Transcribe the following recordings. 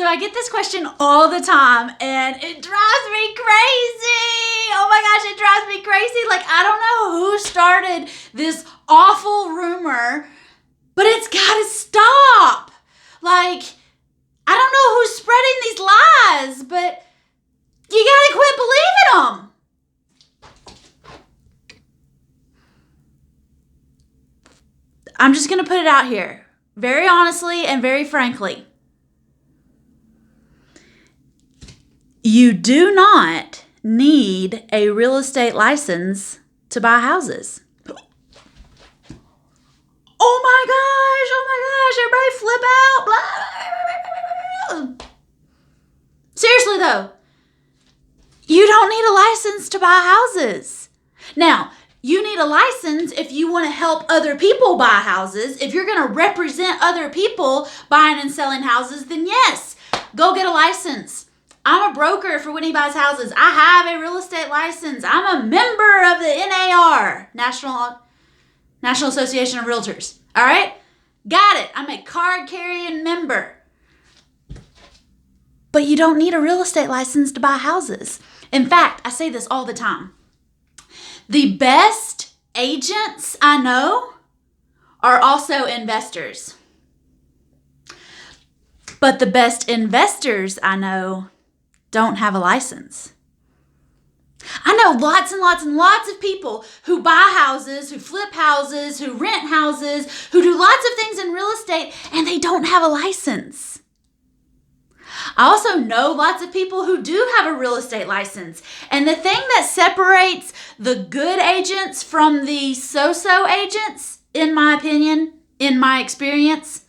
So I get this question all the time and it drives me crazy. Oh my gosh, it drives me crazy. Like, I don't know who started this awful rumor, but it's got to stop. Like, I don't know who's spreading these lies, but you got to quit believing them. I'm just going to put it out here, very honestly and very frankly. You do not need a real estate license to buy houses. Oh my gosh, everybody flip out. Seriously though, you don't need a license to buy houses. Now, you need a license if you want to help other people buy houses. If you're going to represent other people buying and selling houses, then yes, go get a license. I'm a broker for Whitney Buys Houses. I have a real estate license. I'm a member of the NAR, National Association of Realtors. All right? Got it. I'm a card-carrying member. But you don't need a real estate license to buy houses. In fact, I say this all the time. The best agents I know are also investors. But the best investors I know don't have a license. I know lots and lots and lots of people who buy houses, who flip houses, who rent houses, who do lots of things in real estate, and they don't have a license. I also know lots of people who do have a real estate license. And the thing that separates the good agents from the so-so agents, in my opinion, in my experience,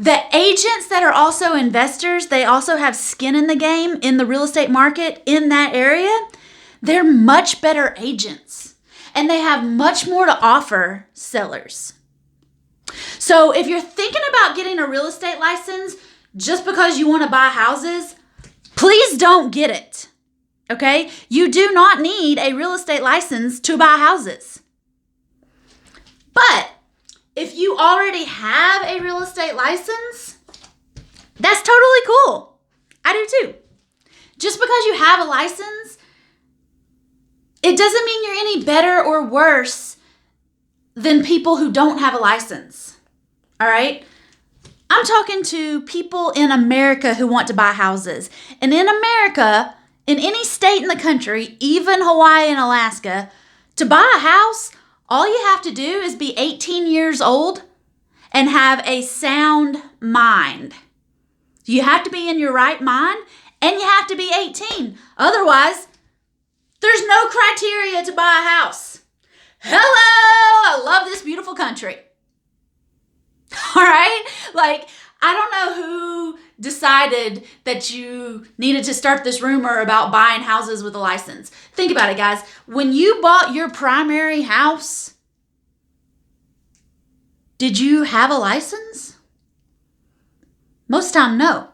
the agents that are also investors, they also have skin in the game in the real estate market in that area. They're much better agents and they have much more to offer sellers. So if you're thinking about getting a real estate license just because you want to buy houses, please don't get it. Okay? You do not need a real estate license to buy houses. But if you already have a real estate license, that's totally cool. I do too. Just because you have a license, it doesn't mean you're any better or worse than people who don't have a license. All right? I'm talking to people in America who want to buy houses. And in America, in any state in the country, even Hawaii and Alaska, to buy a house, all you have to do is be 18 years old and have a sound mind. You have to be in your right mind and you have to be 18. Otherwise, there's no criteria to buy a house. Hello, I love this beautiful country. All right? Like, I don't know who decided that you needed to start this rumor about buying houses with a license. Think about it, guys. When you bought your primary house, did you have a license? Most of the time, no.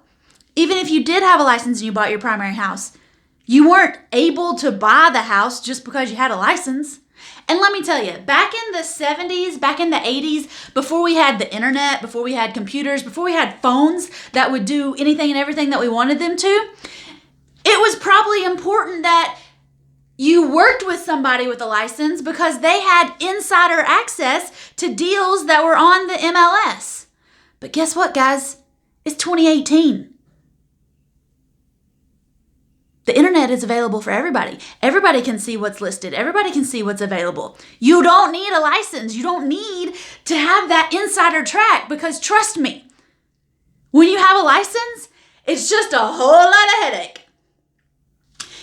Even if you did have a license and you bought your primary house, you weren't able to buy the house just because you had a license. And let me tell you, back in the 70s, back in the 80s, before we had the internet, before we had computers, before we had phones that would do anything and everything that we wanted them to, it was probably important that you worked with somebody with a license because they had insider access to deals that were on the MLS. But guess what, guys? It's 2018. The internet is available for everybody. Everybody can see what's listed. Everybody can see what's available. You don't need a license. You don't need to have that insider track because trust me, when you have a license, it's just a whole lot of headache.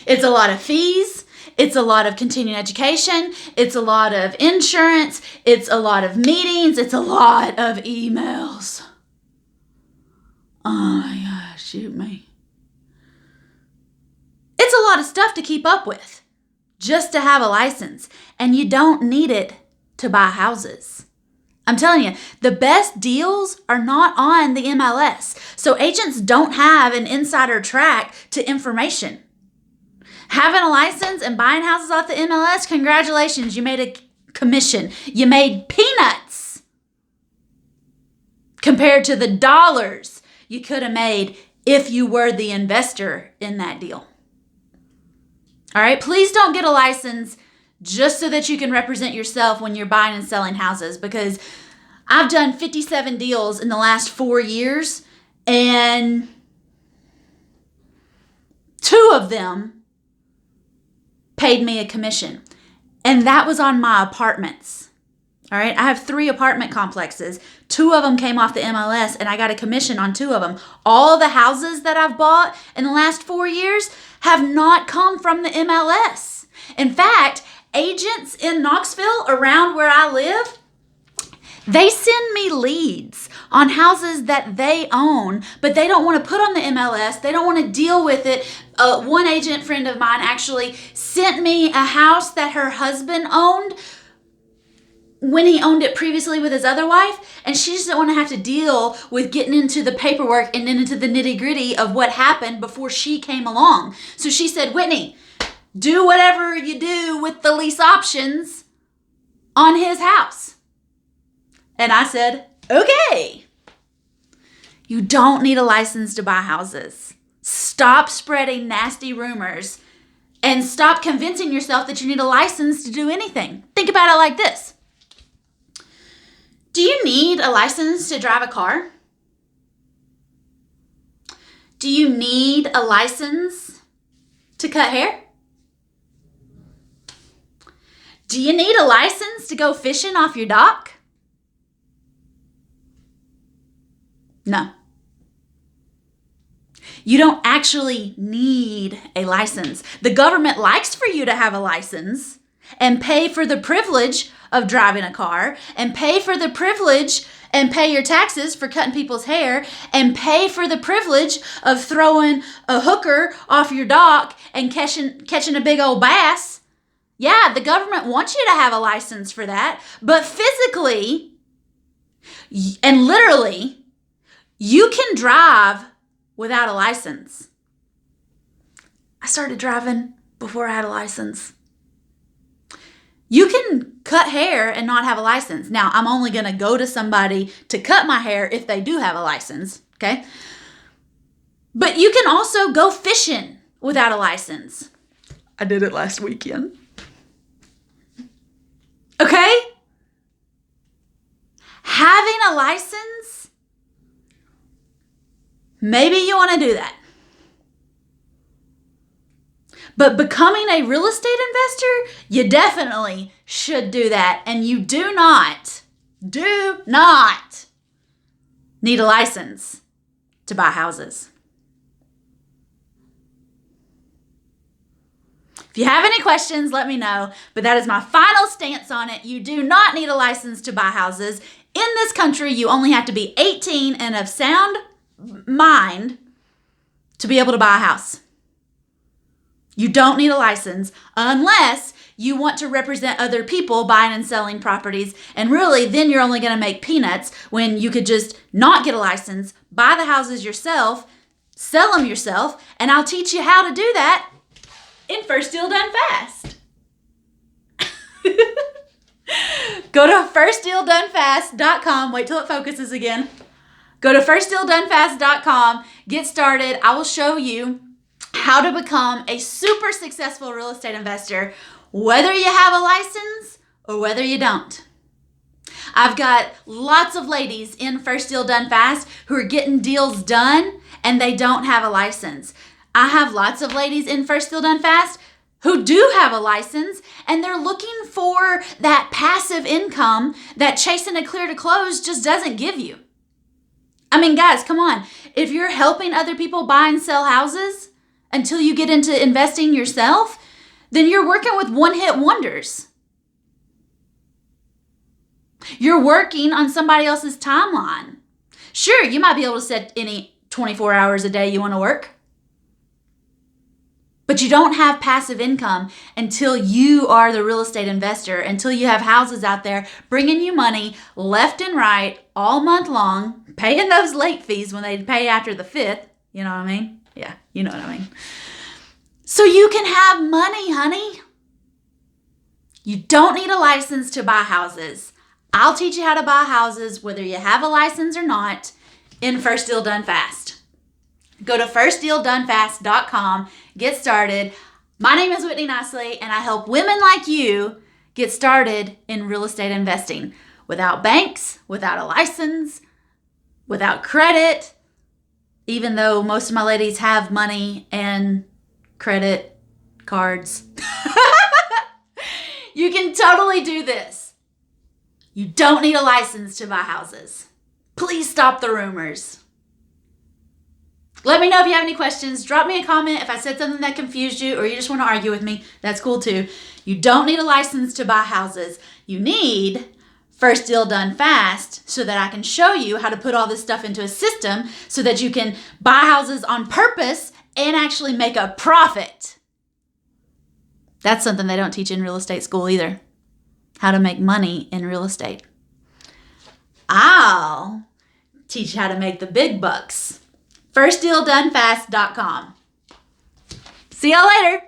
It's a lot of fees. It's a lot of continuing education. It's a lot of insurance. It's a lot of meetings. It's a lot of emails. Oh my gosh, shoot me. It's a lot of stuff to keep up with just to have a license, and you don't need it to buy houses. I'm telling you, the best deals are not on the MLS, so agents don't have an insider track to information. Having a license and buying houses off the MLS, congratulations, you made a commission. You made peanuts compared to the dollars you could have made if you were the investor in that deal. All right, please don't get a license just so that you can represent yourself when you're buying and selling houses, because I've done 57 deals in the last 4 years, and 2 of them paid me a commission, and that was on my apartments. All right, I have 3 apartment complexes. 2 of them came off the MLS, and I got a commission on 2 of them. All the houses that I've bought in the last 4 years have not come from the MLS. In fact, agents in Knoxville, around where I live, they send me leads on houses that they own, but they don't want to put on the MLS. They don't want to deal with it. One agent friend of mine actually sent me a house that her husband owned when he owned it previously with his other wife, and she just didn't want to have to deal with getting into the paperwork and then into the nitty-gritty of what happened before she came along. So she said, Whitney, do whatever you do with the lease options on his house. And I said, okay. You don't need a license to buy houses. Stop spreading nasty rumors and stop convincing yourself that you need a license to do anything. Think about it like this. Do you need a license to drive a car? Do you need a license to cut hair? Do you need a license to go fishing off your dock? No. You don't actually need a license. The government likes for you to have a license and pay for the privilege of driving a car, and pay for the privilege and pay your taxes for cutting people's hair, and pay for the privilege of throwing a hooker off your dock and catching a big old bass. Yeah, the government wants you to have a license for that, but physically and literally, you can drive without a license. I started driving before I had a license. You can cut hair and not have a license. Now, I'm only going to go to somebody to cut my hair if they do have a license, okay? But you can also go fishing without a license. I did it last weekend. Okay? Having a license, maybe you want to do that. But becoming a real estate investor, you definitely should do that. And you do not need a license to buy houses. If you have any questions, let me know. But that is my final stance on it. You do not need a license to buy houses. In this country, you only have to be 18 and of sound mind to be able to buy a house. You don't need a license unless you want to represent other people buying and selling properties. And really, then you're only going to make peanuts when you could just not get a license, buy the houses yourself, sell them yourself, and I'll teach you how to do that in First Deal Done Fast. Go to firstdealdonefast.com. Wait till it focuses again. Go to firstdealdonefast.com. Get started. I will show you how to become a super successful real estate investor, whether you have a license or whether you don't. I've got lots of ladies in First Deal Done Fast who are getting deals done and they don't have a license. I have lots of ladies in First Deal Done Fast who do have a license and they're looking for that passive income that chasing a clear to close just doesn't give you. I mean, guys, come on. If you're helping other people buy and sell houses until you get into investing yourself, then you're working with one-hit wonders. You're working on somebody else's timeline. Sure, you might be able to set any 24 hours a day you want to work, but you don't have passive income until you are the real estate investor, until you have houses out there bringing you money left and right all month long, paying those late fees when they pay after the 5th. You know what I mean? Yeah, you know what I mean. So you can have money, honey. You don't need a license to buy houses. I'll teach you how to buy houses, whether you have a license or not. in First Deal Done Fast. Go to firstdealdonefast.com, get started. My name is Whitney Nicely, and I help women like you get started in real estate investing without banks, without a license, without credit, even though most of my ladies have money and credit cards. You can totally do this. You don't need a license to buy houses. Please stop the rumors. Let me know if you have any questions. Drop me a comment if I said something that confused you or you just want to argue with me. That's cool too. You don't need a license to buy houses. You need First Deal Done Fast so that I can show you how to put all this stuff into a system so that you can buy houses on purpose and actually make a profit. That's something they don't teach in real estate school either. How to make money in real estate. I'll teach you how to make the big bucks. firstdealdonefast.com. See y'all later.